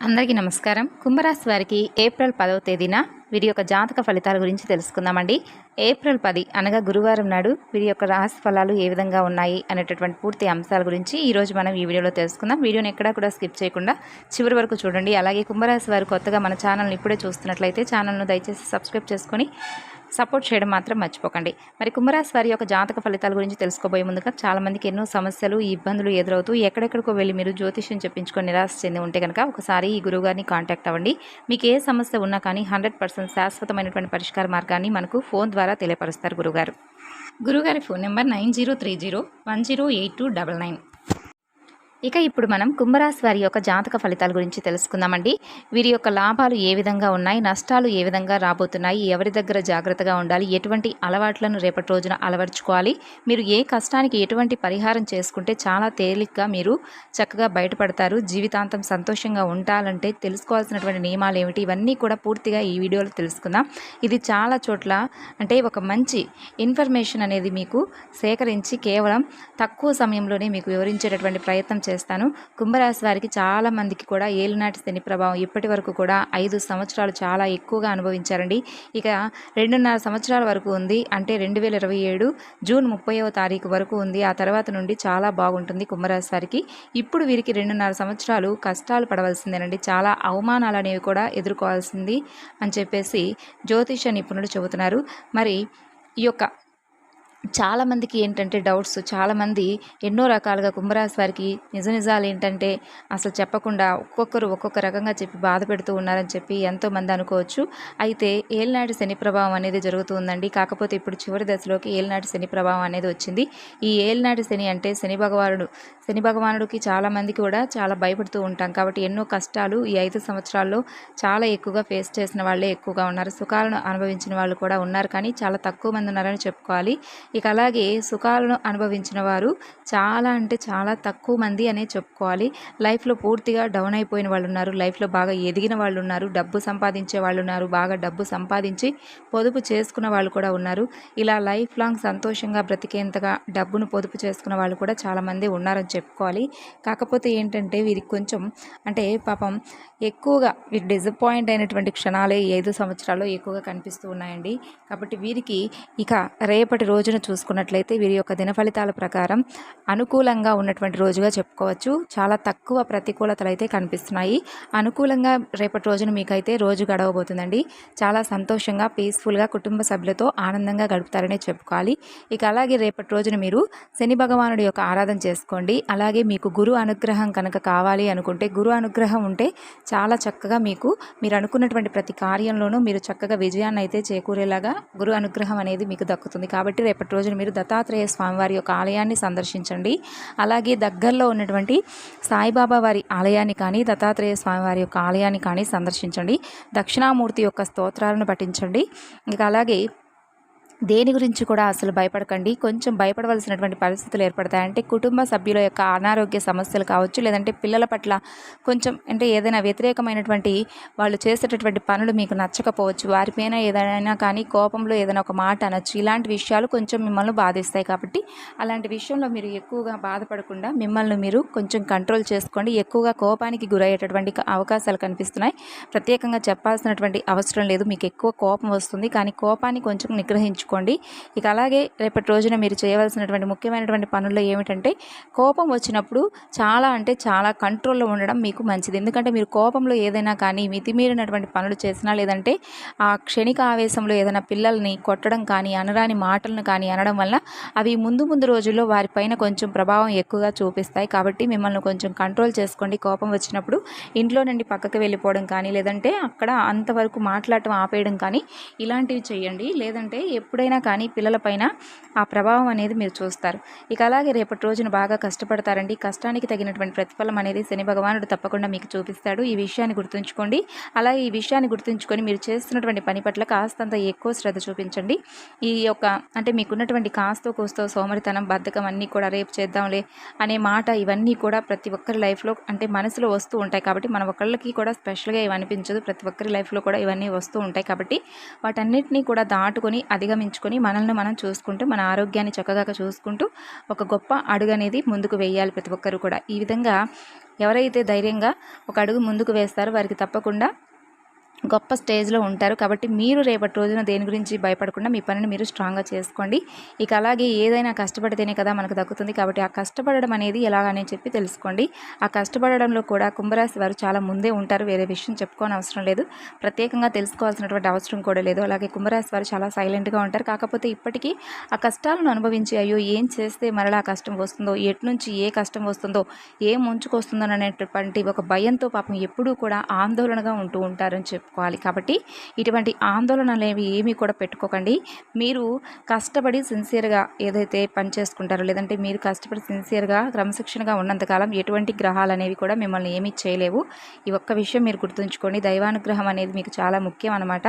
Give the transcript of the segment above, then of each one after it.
అందరికీ నమస్కారం. కుంభరాశి వారికి ఏప్రిల్ 10వ తేదీన వీరి యొక్క జాతక ఫలితాల గురించి తెలుసుకుందామండి. ఏప్రిల్ 10 అనగా గురువారం నాడు వీరి యొక్క రాశి ఫలాలు ఏ విధంగా ఉన్నాయి అనేటటువంటి పూర్తి అంశాల గురించి ఈరోజు మనం ఈ వీడియోలో తెలుసుకుందాం. వీడియోని ఎక్కడా కూడా స్కిప్ చేయకుండా చివరి వరకు చూడండి. అలాగే కుంభరాశి వారు కొత్తగా మన ఛానల్ని ఇప్పుడే చూస్తున్నట్లయితే ఛానల్ను దయచేసి సబ్స్క్రైబ్ చేసుకొని సపోర్ట్ చేయడం మాత్రం మర్చిపోకండి. మరి కుంభరాశి వారి యొక్క జాతక ఫలితాల గురించి తెలుసుకోబోయే ముందుగా చాలామందికి ఎన్నో సమస్యలు ఇబ్బందులు ఎదురవుతూ ఎక్కడెక్కడికో వెళ్ళి మీరు జ్యోతిష్యం చెప్పించుకొని నిరాశ చెంది ఉంటే కనుక ఒకసారి ఈ గురువుగారిని కాంటాక్ట్ అవ్వండి. మీకు ఏ సమస్య ఉన్నా కానీ 100% శాశ్వతమైనటువంటి పరిష్కార మార్గాన్ని మనకు ఫోన్ ద్వారా తెలియపరుస్తారు గురుగారి ఫోన్ నెంబర్ 9030108299. ఇక ఇప్పుడు మనం కుంభరాశి వారి యొక్క జాతక ఫలితాల గురించి తెలుసుకుందామండి. వీరి యొక్క లాభాలు ఏ విధంగా ఉన్నాయి, నష్టాలు ఏ విధంగా రాబోతున్నాయి, ఎవరి దగ్గర జాగ్రత్తగా ఉండాలి, ఎటువంటి అలవాట్లను రేపటి రోజున అలవర్చుకోవాలి, మీరు ఏ కష్టానికి ఎటువంటి పరిహారం చేసుకుంటే చాలా తేలిగ్గా మీరు చక్కగా బయటపడతారు, జీవితాంతం సంతోషంగా ఉండాలంటే తెలుసుకోవాల్సినటువంటి నియమాలు ఏమిటి, ఇవన్నీ కూడా పూర్తిగా ఈ వీడియోలో తెలుసుకుందాం. ఇది చాలా చోట్ల అంటే ఒక మంచి ఇన్ఫర్మేషన్ అనేది మీకు సేకరించి కేవలం తక్కువ సమయంలోనే మీకు వివరించేటటువంటి ప్రయత్నం చేస్తాను. కుంభరాశి వారికి చాలా మందికి కూడా ఏలినాటి శని ప్రభావం ఇప్పటి వరకు కూడా 5 సంవత్సరాలు చాలా ఎక్కువగా అనుభవించారండి. ఇక 2.5 సంవత్సరాల వరకు ఉంది, అంటే 2027 జూన్ 30వ తారీఖు వరకు ఉంది. ఆ తర్వాత నుండి చాలా బాగుంటుంది కుంభరాశి వారికి. ఇప్పుడు వీరికి 2.5 సంవత్సరాలు కష్టాలు పడవలసిందేనండి. చాలా అవమానాలు అనేవి కూడా ఎదుర్కోవాల్సింది అని చెప్పేసి జ్యోతిష నిపుణులు చెబుతున్నారు. మరి ఈ యొక్క చాలామందికి ఏంటంటే డౌట్స్, చాలామంది ఎన్నో రకాలుగా కుంభరాశి వారికి నిజాలు ఏంటంటే అసలు చెప్పకుండా ఒక్కొక్కరు ఒక్కొక్క రకంగా చెప్పి బాధ పెడుతూ ఉన్నారని చెప్పి ఎంతోమంది అనుకోవచ్చు. అయితే ఏలినాటి శని ప్రభావం అనేది జరుగుతుందండి. కాకపోతే ఇప్పుడు చివరి దశలోకి ఏలినాటి శని ప్రభావం అనేది వచ్చింది. ఈ ఏలినాటి శని అంటే శని భగవానుడికి చాలామందికి కూడా చాలా భయపడుతూ ఉంటాం. కాబట్టి ఎన్నో కష్టాలు ఈ 5 సంవత్సరాల్లో చాలా ఎక్కువగా ఫేస్ చేసిన వాళ్ళే ఎక్కువగా ఉన్నారు. సుఖాలను అనుభవించిన వాళ్ళు కూడా ఉన్నారు, కానీ చాలా తక్కువ మంది ఉన్నారని చెప్పుకోవాలి. ఇక అలాగే సుఖాలను అనుభవించిన వారు చాలా అంటే చాలా తక్కువ మంది అనే చెప్పుకోవాలి. లైఫ్లో పూర్తిగా డౌన్ అయిపోయిన వాళ్ళు ఉన్నారు, లైఫ్లో బాగా ఎదిగిన వాళ్ళు ఉన్నారు, డబ్బు సంపాదించే వాళ్ళు ఉన్నారు, బాగా డబ్బు సంపాదించి పొదుపు చేసుకున్న వాళ్ళు కూడా ఉన్నారు. ఇలా లైఫ్ లాంగ్ సంతోషంగా బ్రతికేంతగా డబ్బును పొదుపు చేసుకున్న వాళ్ళు కూడా చాలామంది ఉన్నారని చెప్పుకోవాలి. కాకపోతే ఏంటంటే వీరికి కొంచెం అంటే పాపం ఎక్కువగా వీరు డిసప్పాయింట్ అయినటువంటి క్షణాలే 5 సంవత్సరాల్లో ఎక్కువగా కనిపిస్తూ ఉన్నాయండి. కాబట్టి వీరికి ఇక రేపటి రోజున చూసుకున్నట్లయితే వీరి యొక్క దిన ఫలితాల ప్రకారం అనుకూలంగా ఉన్నటువంటి రోజుగా చెప్పుకోవచ్చు. చాలా తక్కువ ప్రతికూలతలు అయితే కనిపిస్తున్నాయి. అనుకూలంగా రేపటి రోజున మీకైతే రోజు గడవబోతుందండి. చాలా సంతోషంగా పీస్ఫుల్గా కుటుంబ సభ్యులతో ఆనందంగా గడుపుతారనే చెప్పుకోవాలి. ఇక అలాగే రేపటి రోజున మీరు శని భగవానుడి యొక్క ఆరాధన చేసుకోండి. అలాగే మీకు గురు అనుగ్రహం కనుక కావాలి అనుకుంటే, గురు అనుగ్రహం ఉంటే చాలా చక్కగా మీరు అనుకున్నటువంటి ప్రతి కార్యంలోనూ మీరు చక్కగా విజయాన్ని అయితే చేకూరేలాగా గురు అనుగ్రహం అనేది మీకు దక్కుతుంది. కాబట్టి రేపటి రోజున మీరు దత్తాత్రేయ స్వామివారి యొక్క ఆలయాన్ని సందర్శించండి. అలాగే దగ్గరలో ఉన్నటువంటి సాయిబాబా వారి ఆలయాన్ని కానీ దత్తాత్రేయ స్వామివారి యొక్క ఆలయాన్ని కానీ సందర్శించండి. దక్షిణామూర్తి యొక్క స్తోత్రాలను పఠించండి. ఇంకా అలాగే దేని గురించి కూడా అసలు భయపడకండి. కొంచెం భయపడవలసినటువంటి పరిస్థితులు ఏర్పడతాయంటే కుటుంబ సభ్యుల యొక్క అనారోగ్య సమస్యలు కావచ్చు, లేదంటే పిల్లల పట్ల కొంచెం అంటే ఏదైనా వ్యతిరేకమైనటువంటి వాళ్ళు చేసేటటువంటి పనులు మీకు నచ్చకపోవచ్చు, వారిపైన ఏదైనా కానీ కోపంలో ఏదైనా ఒక మాట అనొచ్చు. ఇలాంటి విషయాలు కొంచెం మిమ్మల్ని బాధిస్తాయి. కాబట్టి అలాంటి విషయంలో మీరు ఎక్కువగా బాధపడకుండా మిమ్మల్ని మీరు కొంచెం కంట్రోల్ చేసుకోండి. ఎక్కువగా కోపానికి గురయ్యేటటువంటి అవకాశాలు కనిపిస్తున్నాయి. ప్రత్యేకంగా చెప్పాల్సినటువంటి అవసరం లేదు. మీకు ఎక్కువ కోపం వస్తుంది, కానీ కోపాన్ని కొంచెం నిగ్రహించుకోండి. ఇక అలాగే రేపటి రోజున మీరు చేయవలసినటువంటి ముఖ్యమైనటువంటి పనుల్లో ఏమిటంటే, కోపం వచ్చినప్పుడు చాలా అంటే చాలా కంట్రోల్లో ఉండడం మీకు మంచిది. ఎందుకంటే మీరు కోపంలో ఏదైనా కానీ మితిమీరినటువంటి పనులు చేసినా, లేదంటే ఆ క్షణిక ఆవేశంలో ఏదైనా పిల్లల్ని కొట్టడం కానీ, అనరాని మాటలను కానీ అనడం వల్ల అవి ముందు రోజుల్లో వారిపైన కొంచెం ప్రభావం ఎక్కువగా చూపిస్తాయి. కాబట్టి మిమ్మల్ని కొంచెం కంట్రోల్ చేసుకోండి. కోపం వచ్చినప్పుడు ఇంట్లో నుండి పక్కకు వెళ్ళిపోవడం కానీ, లేదంటే అక్కడ అంతవరకు మాట్లాడటం ఆపేయడం కానీ ఇలాంటివి చేయండి. లేదంటే ఎప్పుడైనా కానీ పిల్లలపైన ఆ ప్రభావం అనేది మీరు చూస్తారు. ఇక అలాగే రేపటి రోజున బాగా కష్టపడతారండి. కష్టానికి తగినటువంటి ప్రతిఫలం అనేది శని భగవానుడు తప్పకుండా మీకు చూపిస్తాడు. ఈ విషయాన్ని గుర్తుంచుకోండి. అలాగే ఈ విషయాన్ని గుర్తుంచుకొని మీరు చేస్తున్నటువంటి పని పట్ల కాస్తంత ఎక్కువ శ్రద్ధ చూపించండి. ఈ యొక్క అంటే మీకున్నటువంటి కాస్తో కూస్తో సోమరితనం, బద్ధకం అన్నీ కూడా రేపు చేద్దాంలే అనే మాట ఇవన్నీ కూడా ప్రతి ఒక్కరి లైఫ్లో అంటే మనసులో వస్తూ ఉంటాయి. కాబట్టి మన ఒక్కళ్ళకి కూడా స్పెషల్గా ఇవి అనిపించదు. ప్రతి ఒక్కరి లైఫ్లో కూడా ఇవన్నీ వస్తూ ఉంటాయి. కాబట్టి వాటన్నిటినీ కూడా దాటుకొని అధిగమించి సంయమించుకొని మనల్ని మనం చూసుకుంటూ మన ఆరోగ్యాన్ని చక్కగా చూసుకుంటూ ఒక గొప్ప అడుగు అనేది ముందుకు వేయాలి ప్రతి ఒక్కరు కూడా. ఈ విధంగా ఎవరైతే ధైర్యంగా ఒక అడుగు ముందుకు వేస్తారో వారికి తప్పకుండా గొప్ప స్టేజ్లో ఉంటారు. కాబట్టి మీరు రేపటి రోజున దేని గురించి భయపడకుండా మీ పనిని మీరు స్ట్రాంగ్గా చేసుకోండి. ఇక అలాగే ఏదైనా కష్టపడితేనే కదా మనకు దక్కుతుంది. కాబట్టి ఆ కష్టపడడం అనేది ఎలాగని చెప్పి తెలుసుకోండి. ఆ కష్టపడడంలో కూడా కుంభరాశి వారు చాలా ముందే ఉంటారు. వేరే విషయం చెప్పుకోని అవసరం లేదు, ప్రత్యేకంగా తెలుసుకోవాల్సినటువంటి అవసరం కూడా లేదు. అలాగే కుంభరాశి వారు చాలా సైలెంట్గా ఉంటారు. కాకపోతే ఇప్పటికీ ఆ కష్టాలను అనుభవించి అయ్యో ఏం చేస్తే మరలా కష్టం వస్తుందో, ఎటు నుంచి ఏ కష్టం వస్తుందో, ఏ ముంచుకొస్తుందో అనేటువంటి ఒక భయంతో పాపం ఎప్పుడూ కూడా ఆందోళనగా ఉంటూ ఉంటారని చెప్పుకోవాలి. కాబట్టి ఇటువంటి ఆందోళనలు ఏమీ కూడా పెట్టుకోకండి. మీరు కష్టపడి సిన్సియర్గా ఏదైతే పని చేసుకుంటారో, లేదంటే మీరు కష్టపడి సిన్సియర్గా క్రమశిక్షణగా ఉన్నంతకాలం ఎటువంటి గ్రహాలు అనేవి కూడా మిమ్మల్ని ఏమీ చేయలేవు. ఈ ఒక్క విషయం మీరు గుర్తుంచుకోండి. దైవానుగ్రహం అనేది మీకు చాలా ముఖ్యం అన్నమాట.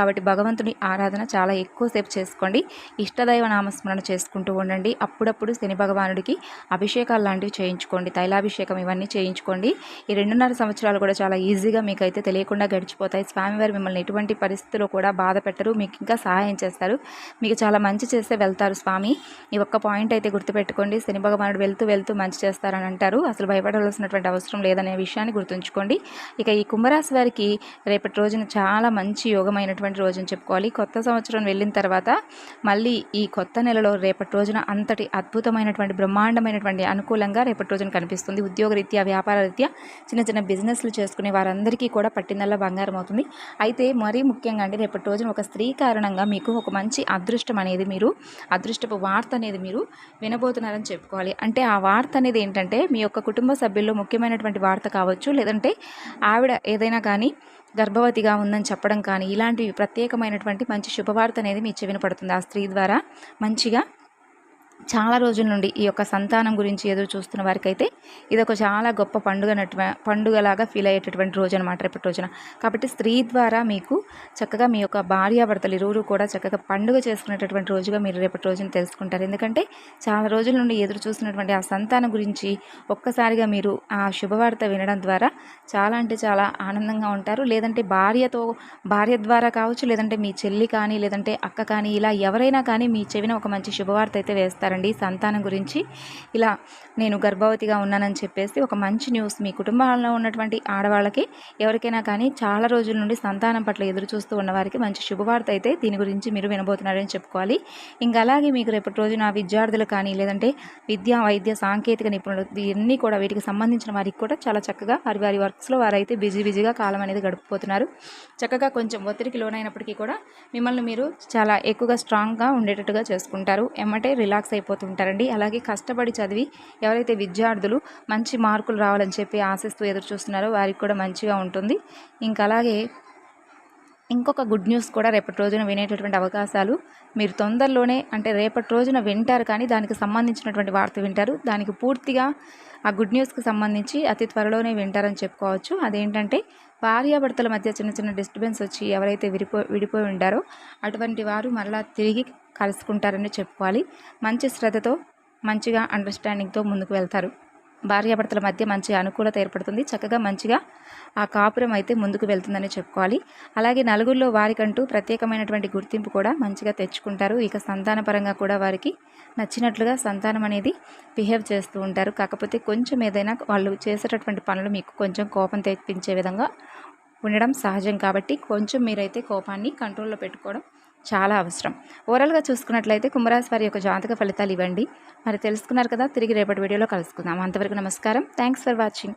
కాబట్టి భగవంతుని ఆరాధన చాలా ఎక్కువసేపు చేసుకోండి. ఇష్టదైవ నామస్మరణ చేసుకుంటూ ఉండండి. అప్పుడప్పుడు శని భగవానుడికి అభిషేకాలు లాంటివి చేయించుకోండి, తైలాభిషేకం ఇవన్నీ చేయించుకోండి. ఈ 2.5 సంవత్సరాలు కూడా చాలా ఈజీగా మీకైతే తెలియకుండా గడిచిపోతాయి. స్వామివారు మిమ్మల్ని ఎటువంటి పరిస్థితుల్లో కూడా బాధ పెట్టరు, మీకు ఇంకా సహాయం చేస్తారు. మీకు చాలా మంచి చేస్తే వెళ్తారు స్వామి. ఈ ఒక్క పాయింట్ అయితే గుర్తుపెట్టుకోండి. శని భగవానుడు వెళ్తూ వెళ్తూ మంచి చేస్తారని అంటారు. అసలు భయపడవలసినటువంటి అవసరం లేదనే విషయాన్ని గుర్తుంచుకోండి. ఇక ఈ కుంభరాశి వారికి రేపటి రోజున చాలా మంచి యోగమైనటువంటి రోజు అని చెప్పుకోవాలి. కొత్త సంవత్సరం వెళ్ళిన తర్వాత మళ్ళీ ఈ కొత్త నెలలో రేపటి రోజున అంతటి అద్భుతమైనటువంటి బ్రహ్మాండమైనటువంటి అనుకూలంగా రేపటి రోజున కనిపిస్తుంది. ఉద్యోగరీత్యా, వ్యాపార రీత్యా చిన్న చిన్న బిజినెస్లు చేసుకునే వారందరికీ కూడా పట్టిందల్లా బంగారం అవుతుంది. అయితే మరీ ముఖ్యంగా అండి, రేపటి రోజున ఒక స్త్రీ కారణంగా మీకు ఒక మంచి అదృష్టం అనేది అదృష్టపు వార్త అనేది మీరు వినబోతున్నారని చెప్పుకోవాలి. అంటే ఆ వార్త అనేది ఏంటంటే మీ యొక్క కుటుంబ సభ్యుల్లో ముఖ్యమైనటువంటి వార్త కావచ్చు, లేదంటే ఆవిడ ఏదైనా కానీ గర్భవతిగా ఉందని చెప్పడం కానీ, ఇలాంటివి ప్రత్యేకమైనటువంటి మంచి శుభవార్త అనేది మీ చెవిన పడుతుంది. ఆ స్త్రీ ద్వారా మంచిగా చాలా రోజుల నుండి ఈ యొక్క సంతానం గురించి ఎదురు చూస్తున్న వారికైతే ఇదొక చాలా గొప్ప పండుగలాగా ఫీల్ అయ్యేటటువంటి రోజు అనమాట రేపటి రోజున. కాబట్టి స్త్రీ ద్వారా మీకు చక్కగా మీ యొక్క భార్యాభర్తలు ఇరువురు కూడా చక్కగా పండుగ చేసుకునేటటువంటి రోజుగా మీరు రేపటి రోజున తెలుసుకుంటారు. ఎందుకంటే చాలా రోజుల నుండి ఎదురు చూస్తున్నటువంటి ఆ సంతానం గురించి ఒక్కసారిగా మీరు ఆ శుభవార్త వినడం ద్వారా చాలా అంటే చాలా ఆనందంగా ఉంటారు. లేదంటే భార్య ద్వారా కావచ్చు, లేదంటే మీ చెల్లి కానీ, లేదంటే అక్క కానీ, ఇలా ఎవరైనా కానీ మీ చెవిన ఒక మంచి శుభవార్త అయితే వేస్తారు సంతానం గురించి. ఇలా నేను గర్భవతిగా ఉన్నానని చెప్పేసి ఒక మంచి న్యూస్ మీ కుటుంబాలలో ఉన్నటువంటి ఆడవాళ్ళకి ఎవరికైనా కానీ చాలా రోజుల నుండి సంతానం పట్ల ఎదురు చూస్తూ ఉన్నవారికి మంచి శుభవార్త అయితే దీని గురించి మీరు వినబోతున్నారని చెప్పుకోవాలి. ఇంకా అలాగే మీకు రేపటి రోజున విద్యార్థులు కానీ, లేదంటే విద్యా, వైద్య, సాంకేతిక నిపుణులు ఇవన్నీ కూడా వీటికి సంబంధించిన వారికి కూడా చాలా చక్కగా వారి వర్క్స్లో వారైతే బిజీగా కాలం అనేది గడిపిపోతున్నారు. చక్కగా కొంచెం ఒత్తిడికి లోనైనప్పటికీ కూడా మిమ్మల్ని మీరు చాలా ఎక్కువగా స్ట్రాంగ్గా ఉండేటట్టుగా చేసుకుంటారు. ఎమ్మటే రిలాక్స్ అయిపోతుంటారండి. అలాగే కష్టపడి చదివి ఎవరైతే విద్యార్థులు మంచి మార్కులు రావాలని చెప్పి ఆశిస్తూ ఎదురు చూస్తున్నారో వారికి కూడా మంచిగా ఉంటుంది. ఇంకా అలాగే ఇంకొక గుడ్ న్యూస్ కూడా రేపటి రోజున వినేటటువంటి అవకాశాలు మీరు తొందరలోనే, అంటే రేపటి రోజున వింటారు, కానీ దానికి సంబంధించినటువంటి వార్త వింటారు. దానికి పూర్తిగా ఆ గుడ్ న్యూస్కి సంబంధించి అతి త్వరలోనే వింటారని చెప్పుకోవచ్చు. అదేంటంటే భార్యాభర్తల మధ్య చిన్న చిన్న డిస్టర్బెన్స్ వచ్చి ఎవరైతే విడిపోయి ఉంటారో అటువంటి వారు మరలా తిరిగి కలుసుకుంటారని చెప్పుకోవాలి. మంచి శ్రద్ధతో మంచిగా అండర్స్టాండింగ్తో ముందుకు వెళ్తారు. భార్యాభర్తల మధ్య మంచి అనుకూలత ఏర్పడుతుంది. చక్కగా మంచిగా ఆ కాపురం అయితే ముందుకు వెళ్తుందని చెప్పుకోవాలి. అలాగే నలుగురిలో వారికంటూ ప్రత్యేకమైనటువంటి గుర్తింపు కూడా మంచిగా తెచ్చుకుంటారు. ఇక సంతానపరంగా కూడా వారికి నచ్చినట్లుగా సంతానం అనేది బిహేవ్ చేస్తూ ఉంటారు. కాకపోతే కొంచెం ఏదైనా వాళ్ళు చేసేటటువంటి పనులు మీకు కొంచెం కోపం తెప్పించే విధంగా ఉండడం సహజం. కాబట్టి కొంచెం మీరైతే కోపాన్ని కంట్రోల్లో పెట్టుకోవడం చాలా అవసరం. ఓవరాల్గా చూసుకున్నట్లయితే కుంభరాశి వారి యొక్క జాతక ఫలితాలు ఇవ్వండి. మరి తెలుసుకున్నారు కదా, తిరిగి రేపటి వీడియోలో కలుసుకుందాం. అంతవరకు నమస్కారం. Thanks for watching.